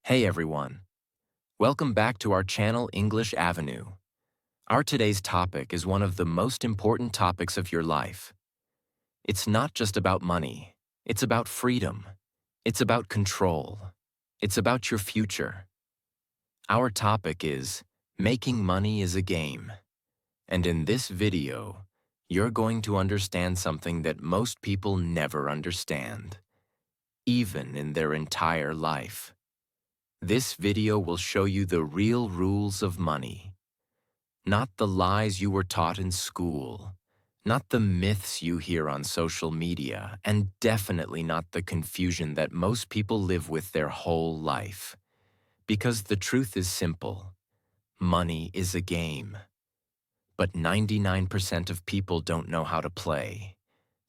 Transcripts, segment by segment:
Hey everyone, welcome back to our channel English Avenue. Our today's topic is one of the most important topics of your life. It's not just about money, it's about freedom, it's about control, it's about your future. Our topic is Making Money is a Game. And in this video, you're going to understand something that most people never understand, even in their entire life. This video will show you the real rules of money, not the lies you were taught in school, not the myths you hear on social media, and definitely not the confusion that most people live with their whole life. Because the truth is simple, money is a game. But 99% of people don't know how to play.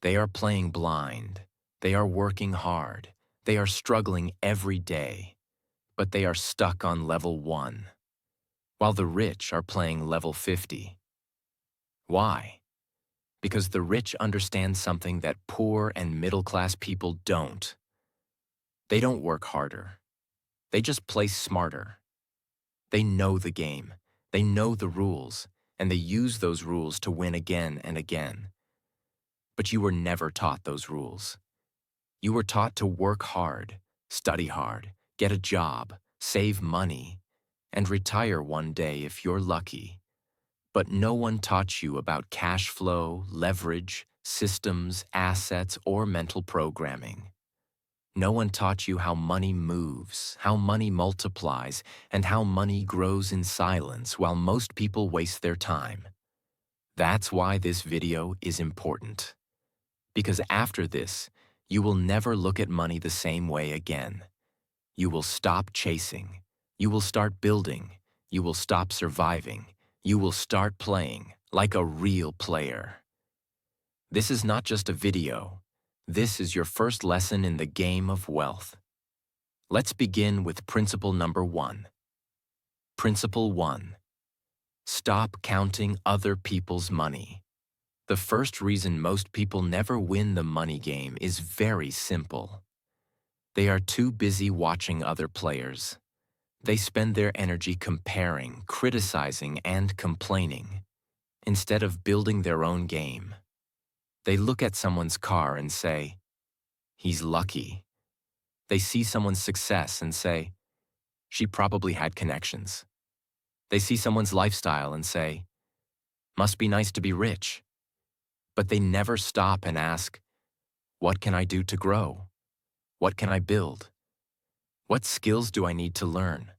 They are playing blind. They are working hard. They are struggling every day. But they are stuck on level 1, while the rich are playing level 50. Why? Because the rich understand something that poor and middle-class people don't. They don't work harder. They just play smarter. They know the game. They know the rules, and they use those rules to win again and again. But you were never taught those rules. You were taught to work hard, study hard, get a job, save money, and retire one day if you're lucky. But no one taught you about cash flow, leverage, systems, assets, or mental programming. No one taught you how money moves, how money multiplies, and how money grows in silence while most people waste their time. That's why this video is important. Because after this, you will never look at money the same way again. You will stop chasing. You will start building. You will stop surviving. You will start playing like a real player. This is not just a video. This is your first lesson in the game of wealth. Let's begin with principle number 1. Principle 1. Stop counting other people's money. The first reason most people never win the money game is very simple. They are too busy watching other players. They spend their energy comparing, criticizing, and complaining, instead of building their own game. They look at someone's car and say, "He's lucky." They see someone's success and say, "She probably had connections." They see someone's lifestyle and say, "Must be nice to be rich." But they never stop and ask, "What can I do to grow? What can I build? What skills do I need to learn?"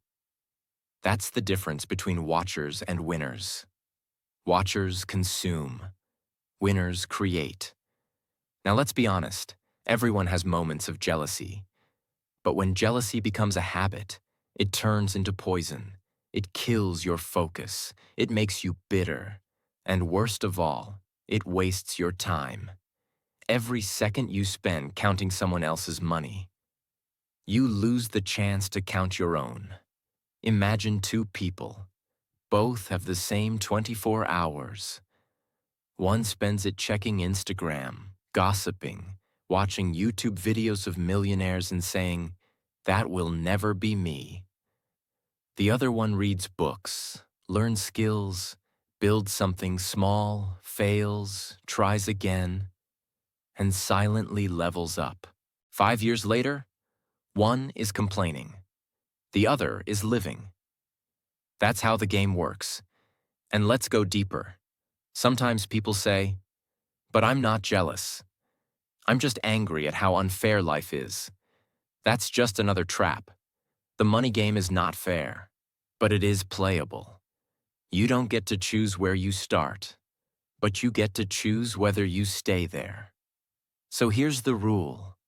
That's the difference between watchers and winners. Watchers consume. Winners create. Now let's be honest, everyone has moments of jealousy. But when jealousy becomes a habit, it turns into poison. It kills your focus. It makes you bitter. And worst of all, it wastes your time. Every second you spend counting someone else's money, you lose the chance to count your own. Imagine two people. Both have the same 24 hours. One spends it checking Instagram, gossiping, watching YouTube videos of millionaires and saying, "That will never be me." The other one reads books, learns skills, builds something small, fails, tries again, and silently levels up. 5 years later, one is complaining. The other is living. That's how the game works. And let's go deeper. Sometimes people say, "But I'm not jealous. I'm just angry at how unfair life is." That's just another trap. The money game is not fair, but it is playable. You don't get to choose where you start, but you get to choose whether you stay there. So here's the rule.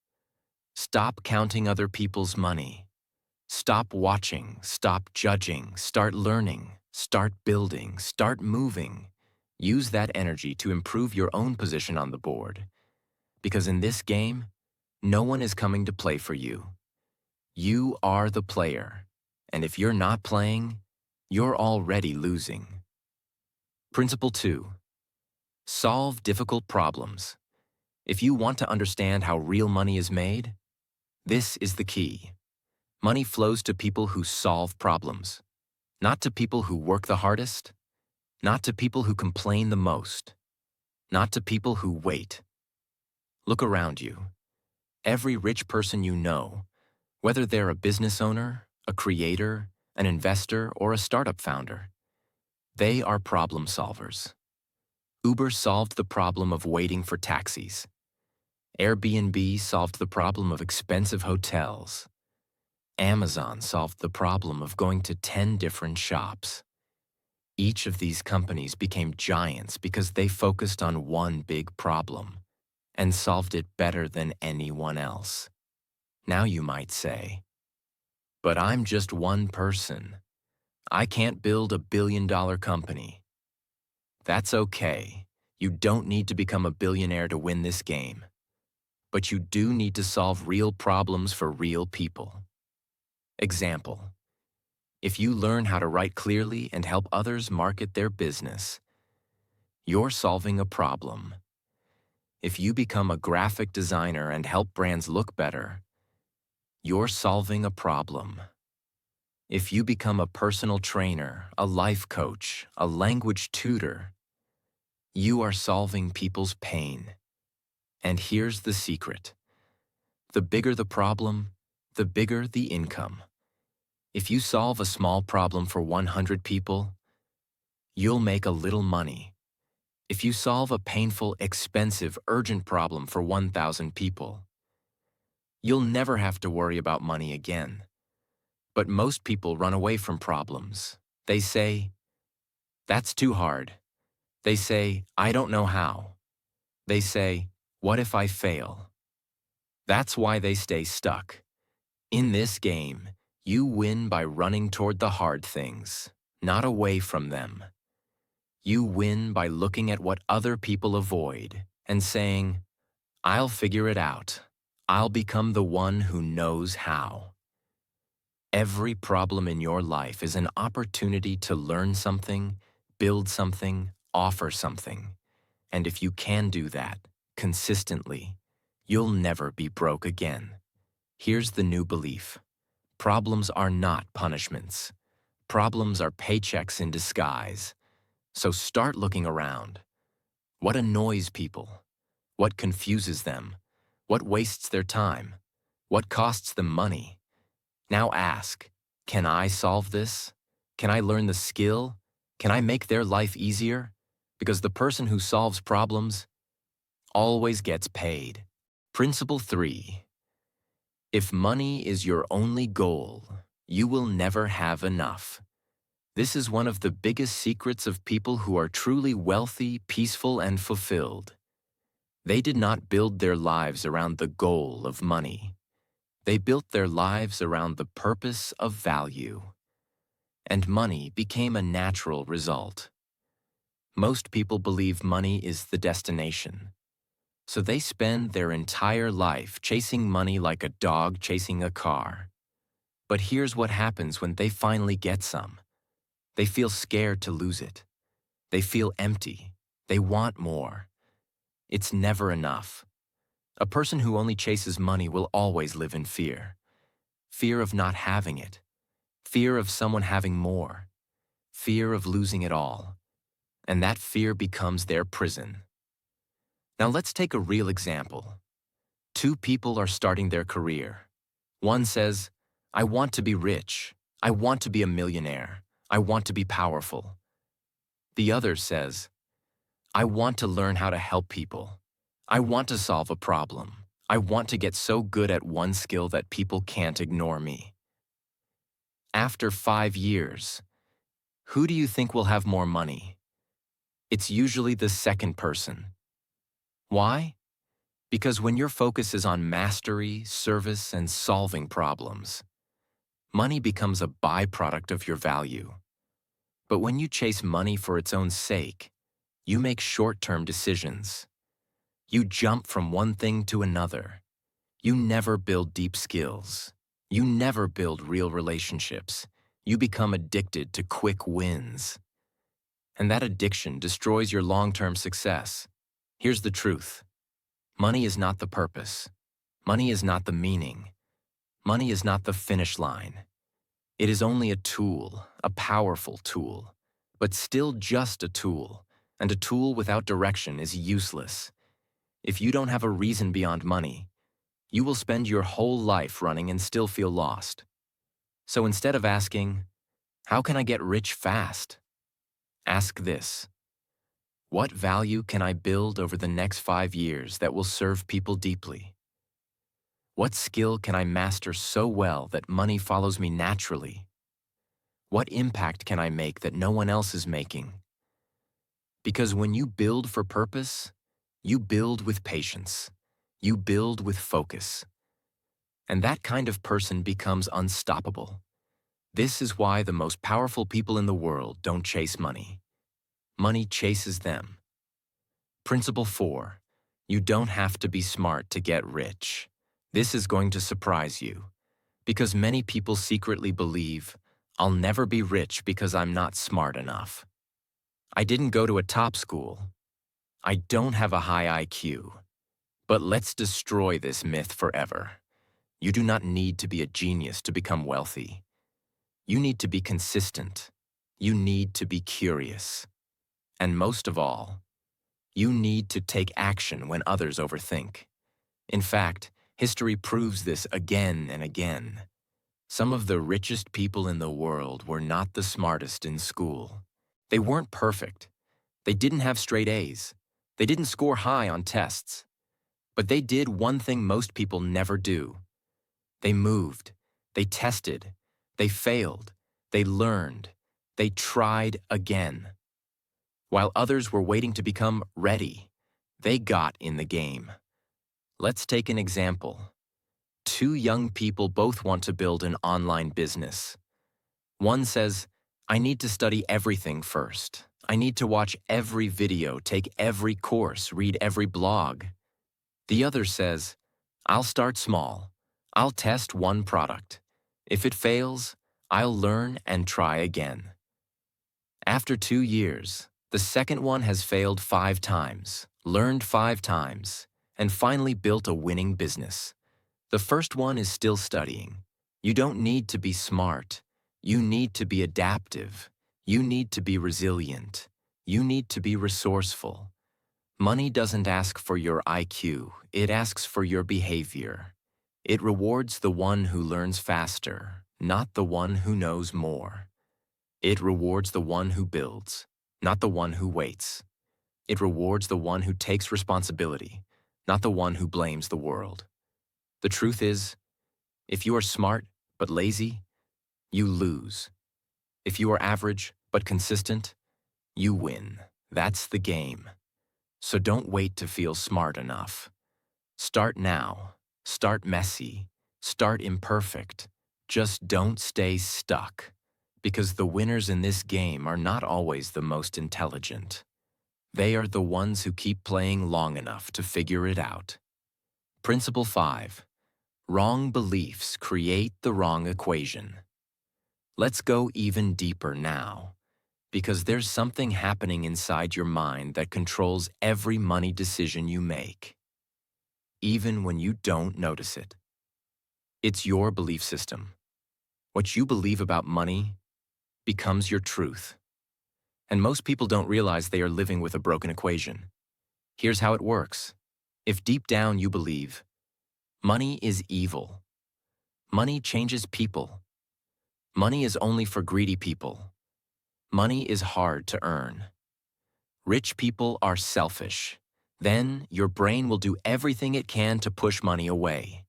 Stop counting other people's money. Stop watching, stop judging, start learning, start building, start moving. Use that energy to improve your own position on the board. Because in this game, no one is coming to play for you. You are the player, and if you're not playing, you're already losing. Principle 2. Solve difficult problems. If you want to understand how real money is made, this is the key. Money flows to people who solve problems, not to people who work the hardest, not to people who complain the most, not to people who wait. Look around you. Every rich person you know, whether they're a business owner, a creator, an investor, or a startup founder, they are problem solvers. Uber solved the problem of waiting for taxis. Airbnb solved the problem of expensive hotels. Amazon solved the problem of going to 10 different shops. Each of these companies became giants because they focused on one big problem and solved it better than anyone else. Now you might say, but I'm just one person. I can't build a billion-dollar company. That's okay. You don't need to become a billionaire to win this game. But you do need to solve real problems for real people. Example: if you learn how to write clearly and help others market their business, you're solving a problem. If you become a graphic designer and help brands look better, you're solving a problem. If you become a personal trainer, a life coach, a language tutor, you are solving people's pain. And here's the secret: the bigger the problem, the bigger the income. If you solve a small problem for 100 people, you'll make a little money. If you solve a painful, expensive, urgent problem for 1,000 people, you'll never have to worry about money again. But most people run away from problems. They say, "That's too hard." They say, "I don't know how." They say, "What if I fail?" That's why they stay stuck. In this game, you win by running toward the hard things, not away from them. You win by looking at what other people avoid and saying, "I'll figure it out. I'll become the one who knows how." Every problem in your life is an opportunity to learn something, build something, offer something. And if you can do that consistently, you'll never be broke again. Here's the new belief: problems are not punishments. Problems are paychecks in disguise. So start looking around. What annoys people? What confuses them? What wastes their time? What costs them money? Now ask, can I solve this? Can I learn the skill? Can I make their life easier? Because the person who solves problems always gets paid. Principle 3. If money is your only goal, you will never have enough. This is one of the biggest secrets of people who are truly wealthy, peaceful, and fulfilled. They did not build their lives around the goal of money. They built their lives around the purpose of value. And money became a natural result. Most people believe money is the destination. So they spend their entire life chasing money like a dog chasing a car. But here's what happens when they finally get some. They feel scared to lose it. They feel empty. They want more. It's never enough. A person who only chases money will always live in fear. Fear of not having it. Fear of someone having more. Fear of losing it all. And that fear becomes their prison. Now let's take a real example. Two people are starting their career. One says, "I want to be rich. I want to be a millionaire. I want to be powerful." The other says, "I want to learn how to help people. I want to solve a problem. I want to get so good at one skill that people can't ignore me." After 5 years, who do you think will have more money? It's usually the second person. Why? Because when your focus is on mastery, service, and solving problems, money becomes a byproduct of your value. But when you chase money for its own sake, you make short-term decisions. You jump from one thing to another. You never build deep skills. You never build real relationships. You become addicted to quick wins. And that addiction destroys your long-term success. Here's the truth. Money is not the purpose. Money is not the meaning. Money is not the finish line. It is only a tool, a powerful tool, but still just a tool, and a tool without direction is useless. If you don't have a reason beyond money, you will spend your whole life running and still feel lost. So instead of asking, "How can I get rich fast?" ask this: what value can I build over the next 5 years that will serve people deeply? What skill can I master so well that money follows me naturally? What impact can I make that no one else is making? Because when you build for purpose, you build with patience. You build with focus. And that kind of person becomes unstoppable. This is why the most powerful people in the world don't chase money. Money chases them. Principle 4. You don't have to be smart to get rich. This is going to surprise you, because many people secretly believe, "I'll never be rich because I'm not smart enough. I didn't go to a top school. I don't have a high IQ." But let's destroy this myth forever. You do not need to be a genius to become wealthy. You need to be consistent. You need to be curious. And most of all, you need to take action when others overthink. In fact, history proves this again and again. Some of the richest people in the world were not the smartest in school. They weren't perfect. They didn't have straight A's. They didn't score high on tests. But they did one thing most people never do. They moved. They tested. They failed. They learned. They tried again. While others were waiting to become ready, they got in the game. Let's take an example. Two young people both want to build an online business. One says, "I need to study everything first. I need to watch every video, take every course, read every blog." The other says, "I'll start small. I'll test one product. If it fails, I'll learn and try again." After 2 years, the second one has failed 5 times, learned 5 times, and finally built a winning business. The first one is still studying. You don't need to be smart. You need to be adaptive. You need to be resilient. You need to be resourceful. Money doesn't ask for your IQ, it asks for your behavior. It rewards the one who learns faster, not the one who knows more. It rewards the one who builds, not the one who waits. It rewards the one who takes responsibility, not the one who blames the world. The truth is, if you are smart but lazy, you lose. If you are average but consistent, you win. That's the game. So don't wait to feel smart enough. Start now. Start messy. Start imperfect. Just don't stay stuck. Because the winners in this game are not always the most intelligent. They are the ones who keep playing long enough to figure it out. Principle 5. Wrong beliefs create the wrong equation. Let's go even deeper now, because there's something happening inside your mind that controls every money decision you make, even when you don't notice it. It's your belief system. What you believe about money becomes your truth. And most people don't realize they are living with a broken equation. Here's how it works. If deep down you believe, money is evil, money changes people, money is only for greedy people, money is hard to earn, rich people are selfish, then your brain will do everything it can to push money away.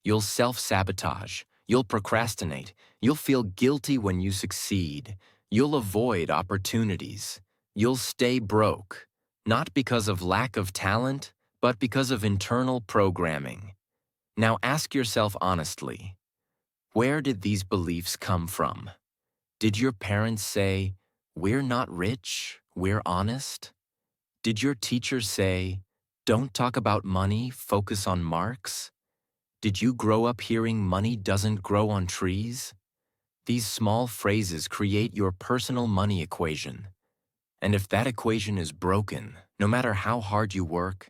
You'll self-sabotage, you'll procrastinate, you'll feel guilty when you succeed, you'll avoid opportunities, you'll stay broke, not because of lack of talent, but because of internal programming. Now ask yourself honestly, where did these beliefs come from? Did your parents say, "We're not rich, we're honest"? Did your teacher say, "Don't talk about money, focus on marks"? Did you grow up hearing money doesn't grow on trees? These small phrases create your personal money equation. And if that equation is broken, no matter how hard you work,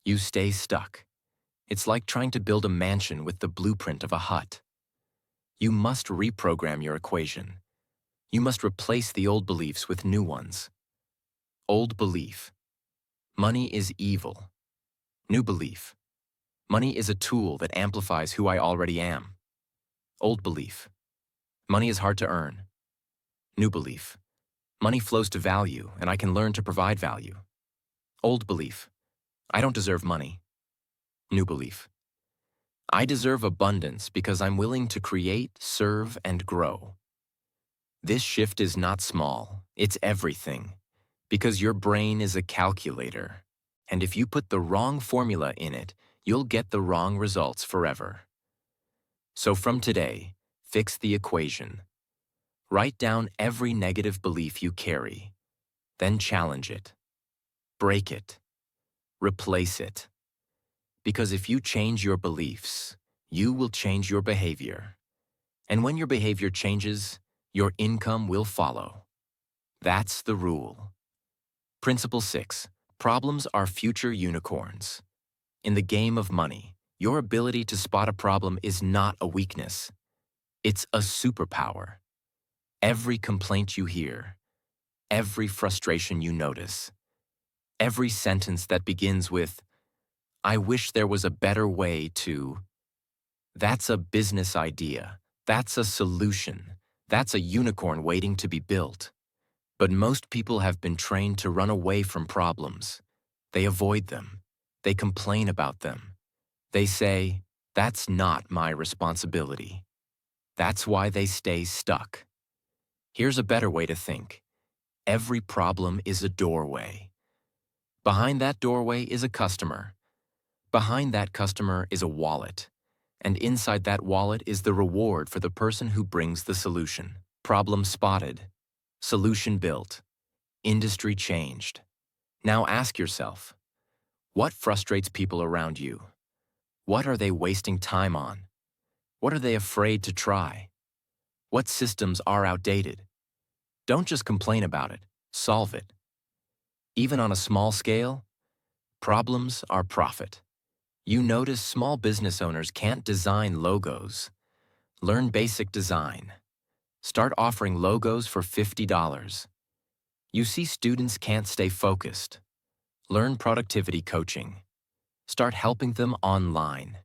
you stay stuck. It's like trying to build a mansion with the blueprint of a hut. You must reprogram your equation. You must replace the old beliefs with new ones. Old belief: money is evil. New belief: money is a tool that amplifies who I already am. Old belief: money is hard to earn. New belief: money flows to value and I can learn to provide value. Old belief: I don't deserve money. New belief: I deserve abundance because I'm willing to create, serve, and grow. This shift is not small, it's everything. Because your brain is a calculator. And if you put the wrong formula in it, you'll get the wrong results forever. So from today, fix the equation. Write down every negative belief you carry. Then challenge it. Break it. Replace it. Because if you change your beliefs, you will change your behavior. And when your behavior changes, your income will follow. That's the rule. Principle 6. Problems are future unicorns. In the game of money, your ability to spot a problem is not a weakness. It's a superpower. Every complaint you hear, every frustration you notice, every sentence that begins with, "I wish there was a better way to," that's a business idea. That's a solution. That's a unicorn waiting to be built. But most people have been trained to run away from problems. They avoid them. They complain about them. They say, "That's not my responsibility." That's why they stay stuck. Here's a better way to think. Every problem is a doorway. Behind that doorway is a customer. Behind that customer is a wallet. And inside that wallet is the reward for the person who brings the solution. Problem spotted. Solution built. Industry changed. Now ask yourself, what frustrates people around you? What are they wasting time on? What are they afraid to try? What systems are outdated? Don't just complain about it, solve it. Even on a small scale, problems are profit. You notice small business owners can't design logos. Learn basic design. Start offering logos for $50. You see students can't stay focused. Learn productivity coaching. Start helping them online.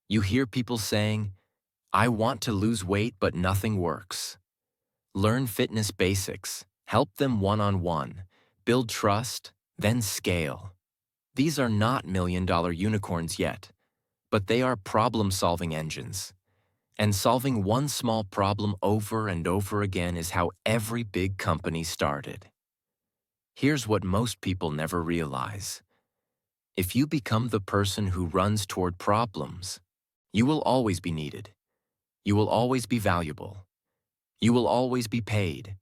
You hear people saying, "I want to lose weight but nothing works." Learn fitness basics. Help them one-on-one. Build trust, then scale. These are not million-dollar unicorns yet, but they are problem-solving engines. And solving one small problem over and over again is how every big company started. Here's what most people never realize. If you become the person who runs toward problems, you will always be needed. You will always be valuable. You will always be paid.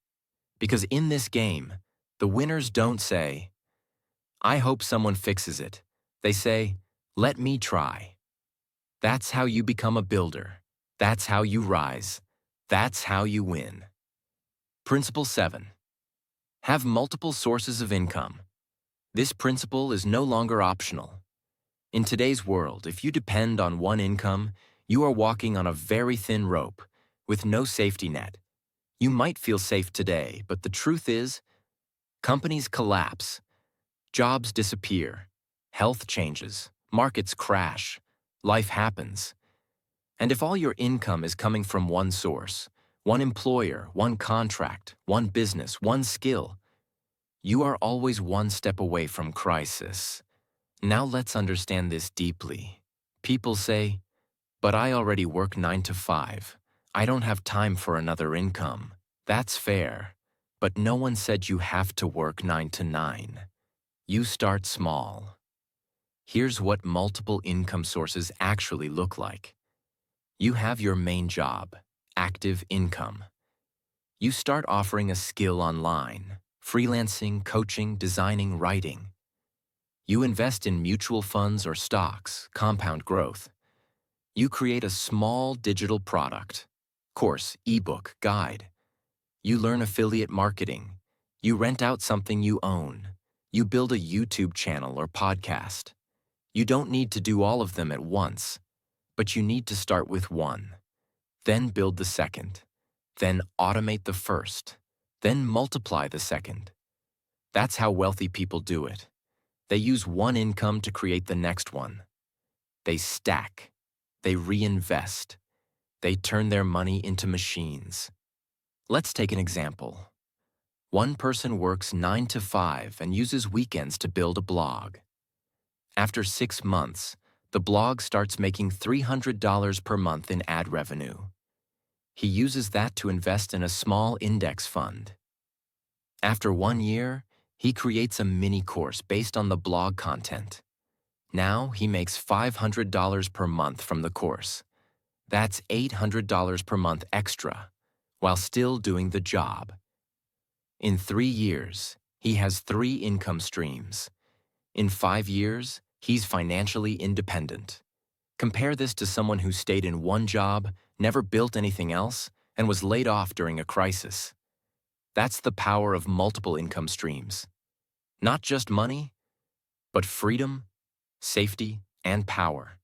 Because in this game, the winners don't say, "I hope someone fixes it." They say, "Let me try." That's how you become a builder. That's how you rise. That's how you win. Principle 7. Have multiple sources of income. This principle is no longer optional. In today's world, if you depend on one income, you are walking on a very thin rope with no safety net. You might feel safe today, but the truth is, companies collapse, jobs disappear, health changes, markets crash, life happens. And if all your income is coming from one source, one employer, one contract, one business, one skill, you are always one step away from crisis. Now let's understand this deeply. People say, "But I already work 9 to 5. I don't have time for another income." That's fair, but no one said you have to work 9 to 9. You start small. Here's what multiple income sources actually look like. You have your main job, active income. You start offering a skill online, freelancing, coaching, designing, writing. You invest in mutual funds or stocks, compound growth. You create a small digital product, course, ebook, guide. You learn affiliate marketing. You rent out something you own. You build a YouTube channel or podcast. You don't need to do all of them at once, but you need to start with one, then build the second, then automate the first, then multiply the second. That's how wealthy people do it. They use one income to create the next one. They stack, they reinvest, they turn their money into machines. Let's take an example. One person works 9 to 5 and uses weekends to build a blog. After 6 months, the blog starts making $300 per month in ad revenue. He uses that to invest in a small index fund. After 1 year, he creates a mini course based on the blog content. Now he makes $500 per month from the course. That's $800 per month extra, while still doing the job. In 3 years, he has 3 income streams. In 5 years, he's financially independent. Compare this to someone who stayed in one job, never built anything else, and was laid off during a crisis. That's the power of multiple income streams. Not just money, but freedom, safety, and power.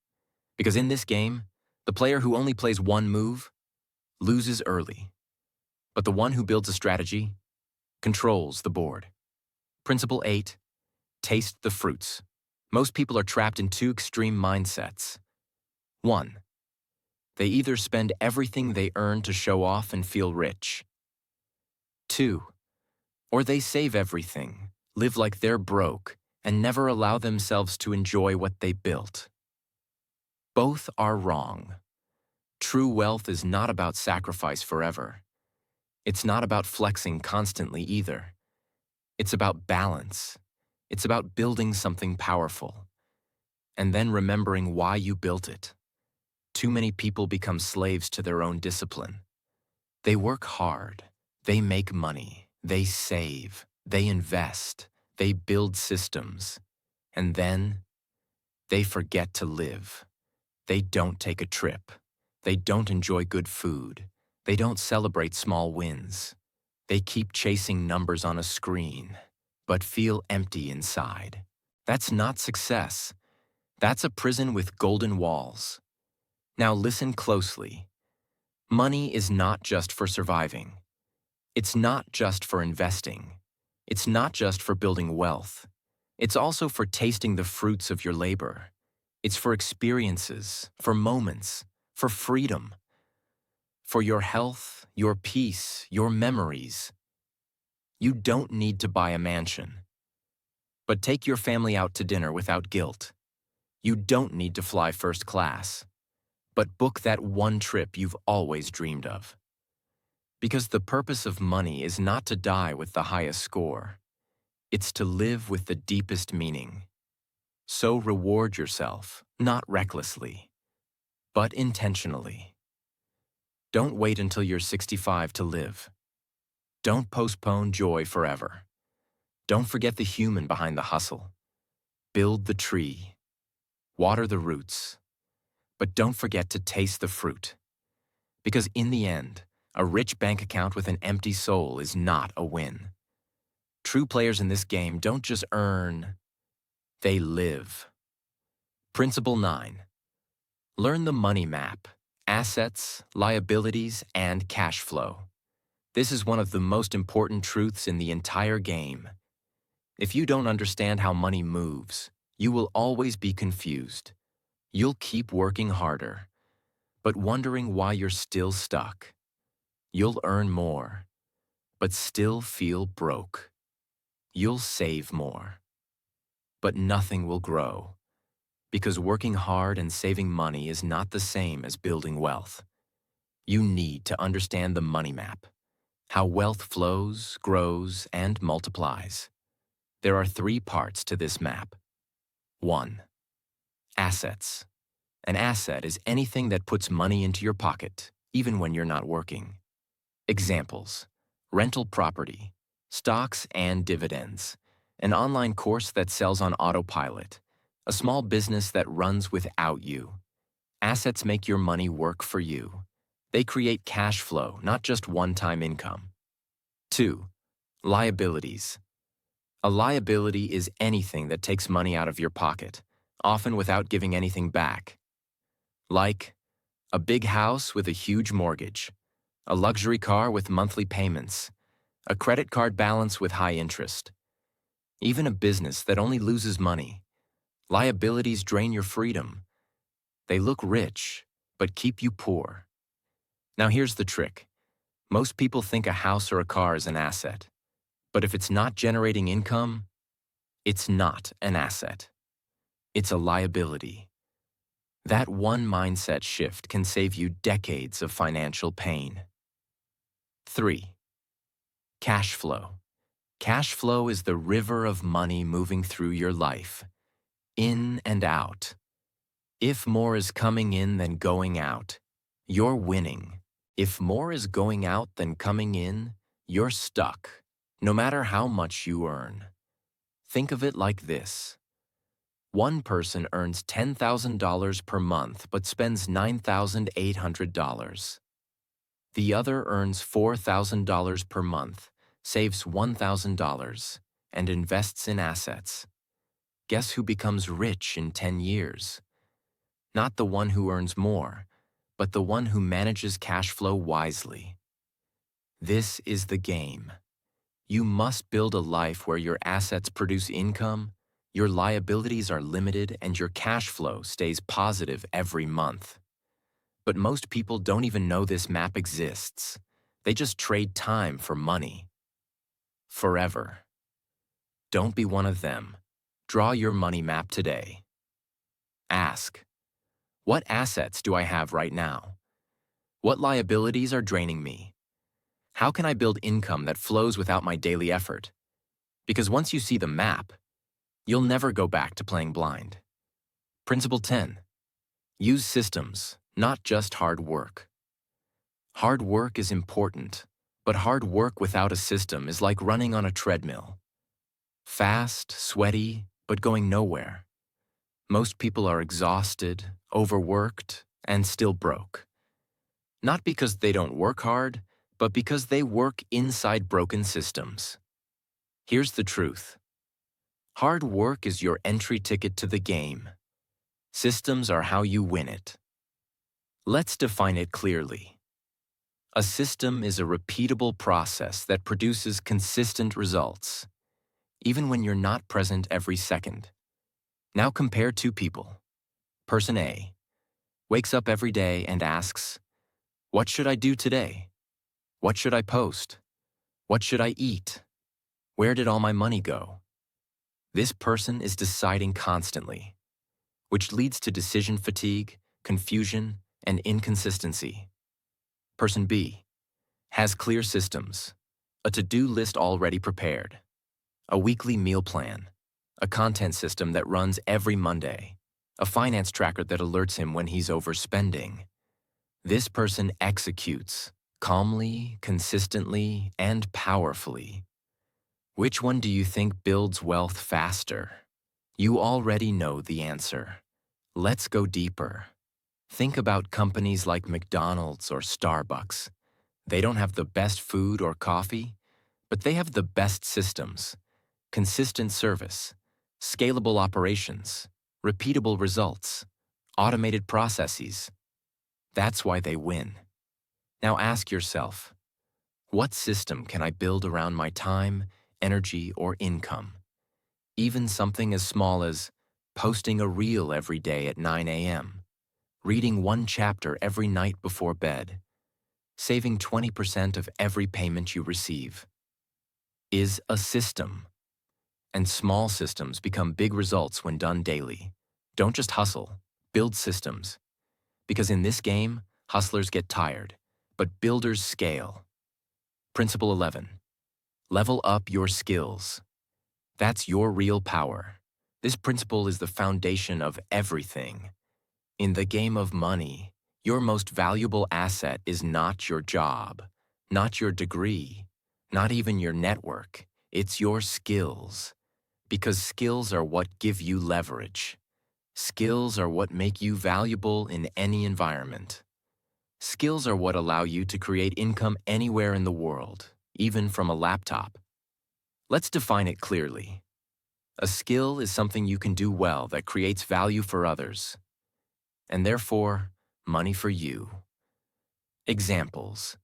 Because in this game, the player who only plays one move loses early. But the one who builds a strategy controls the board. Principle 8, taste the fruits. Most people are trapped in 2 extreme mindsets. 1, they either spend everything they earn to show off and feel rich. 2, or they save everything, live like they're broke, and never allow themselves to enjoy what they built. Both are wrong. True wealth is not about sacrifice forever. It's not about flexing constantly either. It's about balance. It's about building something powerful, and then remembering why you built it. Too many people become slaves to their own discipline. They work hard, they make money, they save, they invest, they build systems, and then they forget to live. They don't take a trip. They don't enjoy good food. They don't celebrate small wins. They keep chasing numbers on a screen, but feel empty inside. That's not success. That's a prison with golden walls. Now listen closely. Money is not just for surviving. It's not just for investing. It's not just for building wealth. It's also for tasting the fruits of your labor. It's for experiences, for moments, for freedom, for your health, your peace, your memories. You don't need to buy a mansion, but take your family out to dinner without guilt. You don't need to fly first class, but book that one trip you've always dreamed of. Because the purpose of money is not to die with the highest score. It's to live with the deepest meaning. So reward yourself, not recklessly, but intentionally. Don't wait until you're 65 to live. Don't postpone joy forever. Don't forget the human behind the hustle. Build the tree. Water the roots. But don't forget to taste the fruit. Because in the end, a rich bank account with an empty soul is not a win. True players in this game don't just earn, they live. Principle 9. Learn the money map, assets, liabilities, and cash flow. This is one of the most important truths in the entire game. If you don't understand how money moves, you will always be confused. You'll keep working harder, but wondering why you're still stuck. You'll earn more, but still feel broke. You'll save more, but nothing will grow, because working hard and saving money is not the same as building wealth. You need to understand the money map, how wealth flows, grows, and multiplies. There are 3 parts to this map. 1. Assets. An asset is anything that puts money into your pocket, even when you're not working. Examples: rental property, stocks and dividends, an online course that sells on autopilot, a small business that runs without you. Assets make your money work for you. They create cash flow, not just one-time income. 2. Liabilities. A liability is anything that takes money out of your pocket, often without giving anything back. Like a big house with a huge mortgage, a luxury car with monthly payments, a credit card balance with high interest, even a business that only loses money. Liabilities drain your freedom. They look rich, but keep you poor. Now here's the trick. Most people think a house or a car is an asset. But if it's not generating income, it's not an asset. It's a liability. That one mindset shift can save you decades of financial pain. 3. Cash flow. Cash flow is the river of money moving through your life, in and out. If more is coming in than going out, you're winning. If more is going out than coming in, you're stuck, no matter how much you earn. Think of it like this. One person earns $10,000 per month but spends $9,800. The other earns $4,000 per month, saves $1,000, and invests in assets. Guess who becomes rich in 10 years? Not the one who earns more, but the one who manages cash flow wisely. This is the game. You must build a life where your assets produce income, your liabilities are limited, and your cash flow stays positive every month. But most people don't even know this map exists. They just trade time for money. Forever. Don't be one of them. Draw your money map today. Ask, what assets do I have right now? What liabilities are draining me? How can I build income that flows without my daily effort? Because once you see the map, you'll never go back to playing blind. Principle 10. Use systems, not just hard work. Hard work is important, but hard work without a system is like running on a treadmill. Fast, sweaty, but going nowhere. Most people are exhausted, overworked, and still broke. Not because they don't work hard, but because they work inside broken systems. Here's the truth. Hard work is your entry ticket to the game. Systems are how you win it. Let's define it clearly. A system is a repeatable process that produces consistent results, even when you're not present every second. Now compare two people. Person A wakes up every day and asks, "What should I do today? What should I post? What should I eat? Where did all my money go?" This person is deciding constantly, which leads to decision fatigue, confusion, and inconsistency. Person B has clear systems, a to-do list already prepared, a weekly meal plan, a content system that runs every Monday, a finance tracker that alerts him when he's overspending. This person executes calmly, consistently, and powerfully. Which one do you think builds wealth faster? You already know the answer. Let's go deeper. Think about companies like McDonald's or Starbucks. They don't have the best food or coffee, but they have the best systems, consistent service, scalable operations, repeatable results, automated processes. That's why they win. Now ask yourself, what system can I build around my time, energy, or income? Even something as small as posting a reel every day at 9 a.m., reading one chapter every night before bed, saving 20% of every payment you receive, is a system. And small systems become big results when done daily. Don't just hustle, build systems. Because in this game, hustlers get tired, but builders scale. Principle 11. Level up your skills. That's your real power. This principle is the foundation of everything. In the game of money, your most valuable asset is not your job, not your degree, not even your network. It's your skills. Because skills are what give you leverage. Skills are what make you valuable in any environment. Skills are what allow you to create income anywhere in the world, even from a laptop. Let's define it clearly. A skill is something you can do well that creates value for others, and therefore, money for you. Examples: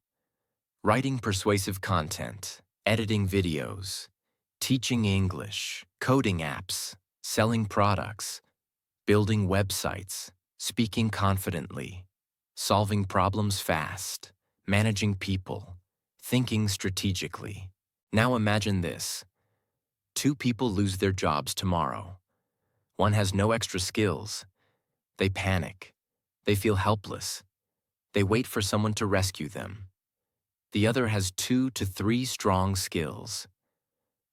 writing persuasive content, editing videos, teaching English, coding apps, selling products, building websites, speaking confidently, solving problems fast, managing people, thinking strategically. Now imagine this. Two people lose their jobs tomorrow. One has no extra skills. They panic. They feel helpless. They wait for someone to rescue them. The other has 2 to 3 strong skills.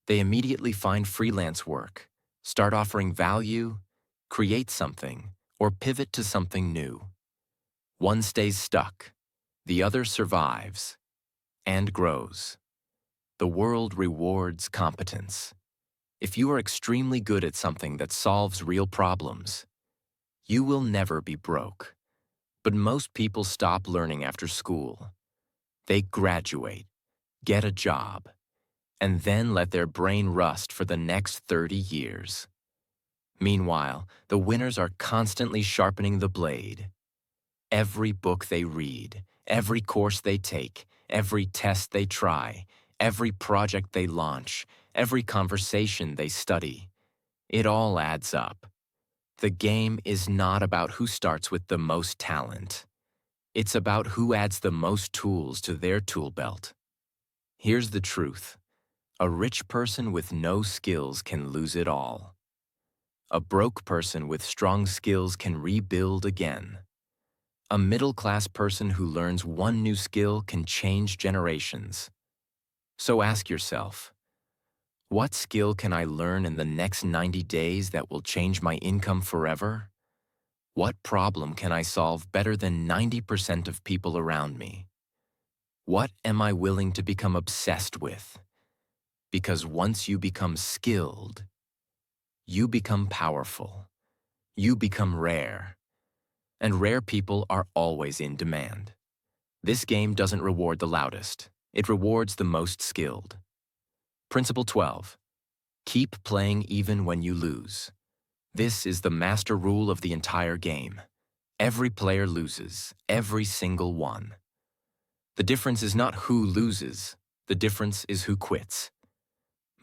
They immediately find freelance work, start offering value, create something, or pivot to something new. One stays stuck. The other survives and grows. The world rewards competence. If you are extremely good at something that solves real problems, you will never be broke. But most people stop learning after school. They graduate, get a job, and then let their brain rust for the next 30 years. Meanwhile, the winners are constantly sharpening the blade. Every book they read, every course they take, every test they try, every project they launch, every conversation they study, it all adds up. The game is not about who starts with the most talent. It's about who adds the most tools to their tool belt. Here's the truth. A rich person with no skills can lose it all. A broke person with strong skills can rebuild again. A middle-class person who learns one new skill can change generations. So ask yourself, what skill can I learn in the next 90 days that will change my income forever? What problem can I solve better than 90% of people around me? What am I willing to become obsessed with? Because once you become skilled, you become powerful. You become rare. And rare people are always in demand. This game doesn't reward the loudest. It rewards the most skilled. Principle 12. Keep playing even when you lose. This is the master rule of the entire game. Every player loses, every single one. The difference is not who loses, the difference is who quits.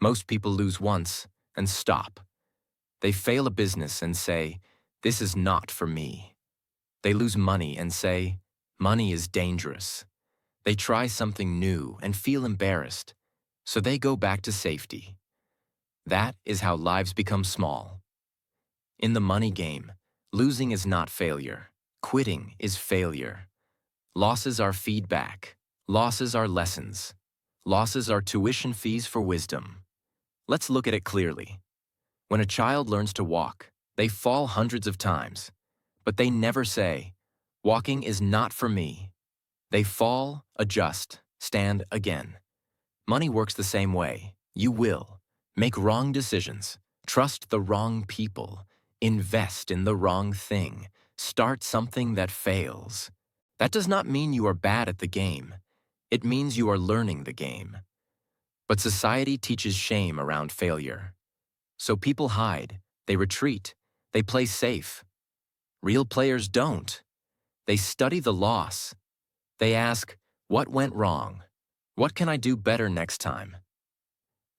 Most people lose once and stop. They fail a business and say, "This is not for me." They lose money and say, "Money is dangerous." They try something new and feel embarrassed, so they go back to safety. That is how lives become small. In the money game, losing is not failure. Quitting is failure. Losses are feedback. Losses are lessons. Losses are tuition fees for wisdom. Let's look at it clearly. When a child learns to walk, they fall hundreds of times, but they never say, "Walking is not for me." They fall, adjust, stand again. Money works the same way. You will make wrong decisions, trust the wrong people, invest in the wrong thing, start something that fails. That does not mean you are bad at the game. It means you are learning the game. But society teaches shame around failure. So people hide, they retreat, they play safe. Real players don't. They study the loss. They ask, what went wrong? What can I do better next time?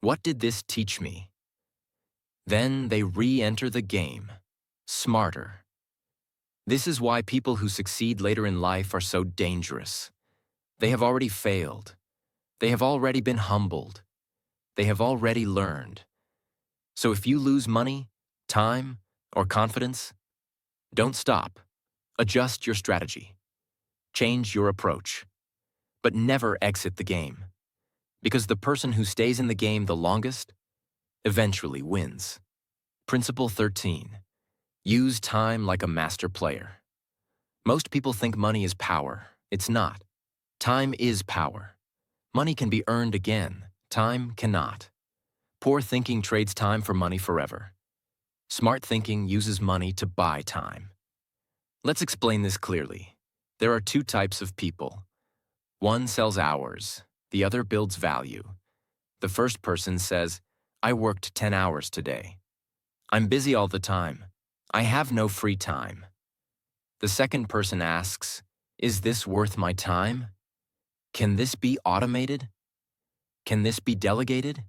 What did this teach me? Then they re-enter the game, smarter. This is why people who succeed later in life are so dangerous. They have already failed. They have already been humbled. They have already learned. So if you lose money, time, or confidence, don't stop. Adjust your strategy. Change your approach. But never exit the game. Because the person who stays in the game the longest eventually wins. Principle 13. Use time like a master player. Most people think money is power. It's not. Time is power. Money can be earned again. Time cannot. Poor thinking trades time for money forever. Smart thinking uses money to buy time. Let's explain this clearly. There are 2 types of people. One sells hours. The other builds value. The first person says, "I worked 10 hours today." I'm busy all the time. I have no free time. The second person asks, is this worth my time? Can this be automated? Can this be delegated?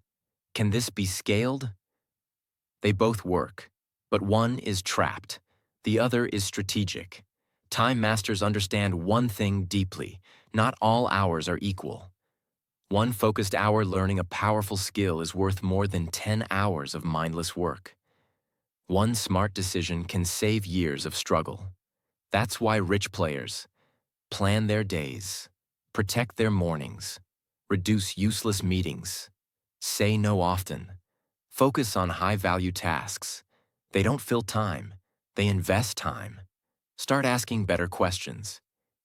Can this be scaled? They both work, but one is trapped. The other is strategic. Time masters understand one thing deeply: not all hours are equal. One focused hour learning a powerful skill is worth more than 10 hours of mindless work. One smart decision can save years of struggle. That's why rich players plan their days, protect their mornings, reduce useless meetings, say no often, focus on high-value tasks. They don't fill time, they invest time. Start asking better questions.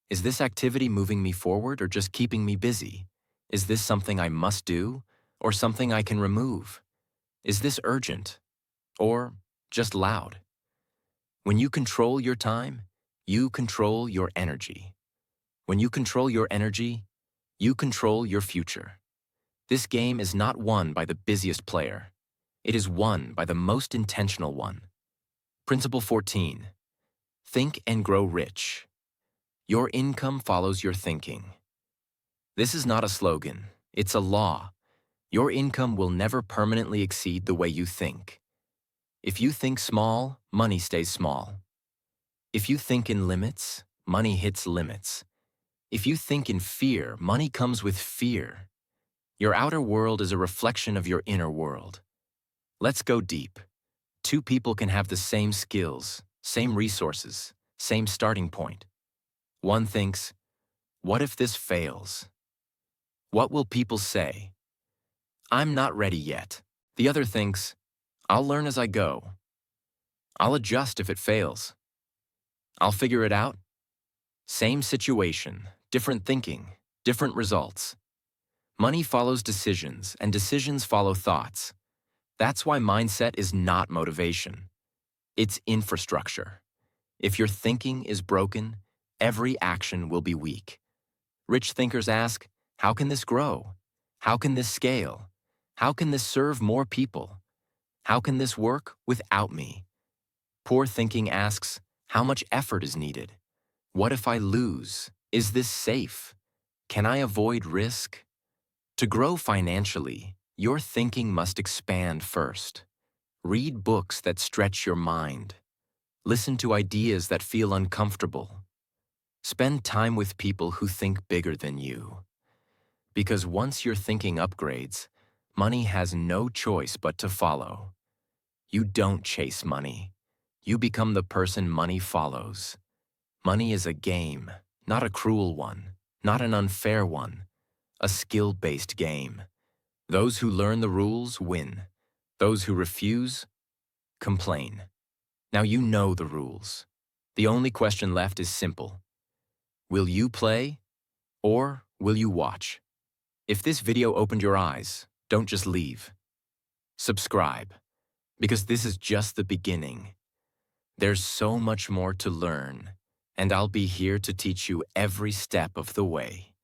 Is this activity moving me forward or just keeping me busy? Is this something I must do or something I can remove? Is this urgent or just loud? When you control your time, you control your energy. When you control your energy, you control your future. This game is not won by the busiest player. It is won by the most intentional one. Principle 14. Think and grow rich. Your income follows your thinking. This is not a slogan, it's a law. Your income will never permanently exceed the way you think. If you think small, money stays small. If you think in limits, money hits limits. If you think in fear, money comes with fear. Your outer world is a reflection of your inner world. Let's go deep. Two people can have the same skills, same resources, same starting point. One thinks, what if this fails? What will people say? I'm not ready yet. The other thinks, I'll learn as I go. I'll adjust if it fails. I'll figure it out. Same situation, different thinking, different results. Money follows decisions, and decisions follow thoughts. That's why mindset is not motivation. It's infrastructure. If your thinking is broken, every action will be weak. Rich thinkers ask, how can this grow? How can this scale? How can this serve more people? How can this work without me? Poor thinking asks, how much effort is needed? What if I lose? Is this safe? Can I avoid risk? To grow financially, your thinking must expand first. Read books that stretch your mind. Listen to ideas that feel uncomfortable. Spend time with people who think bigger than you. Because once your thinking upgrades, money has no choice but to follow. You don't chase money. You become the person money follows. Money is a game, not a cruel one, not an unfair one, a skill-based game. Those who learn the rules win. Those who refuse, complain. Now you know the rules. The only question left is simple. Will you play or will you watch? If this video opened your eyes, don't just leave. Subscribe, because this is just the beginning. There's so much more to learn, and I'll be here to teach you every step of the way.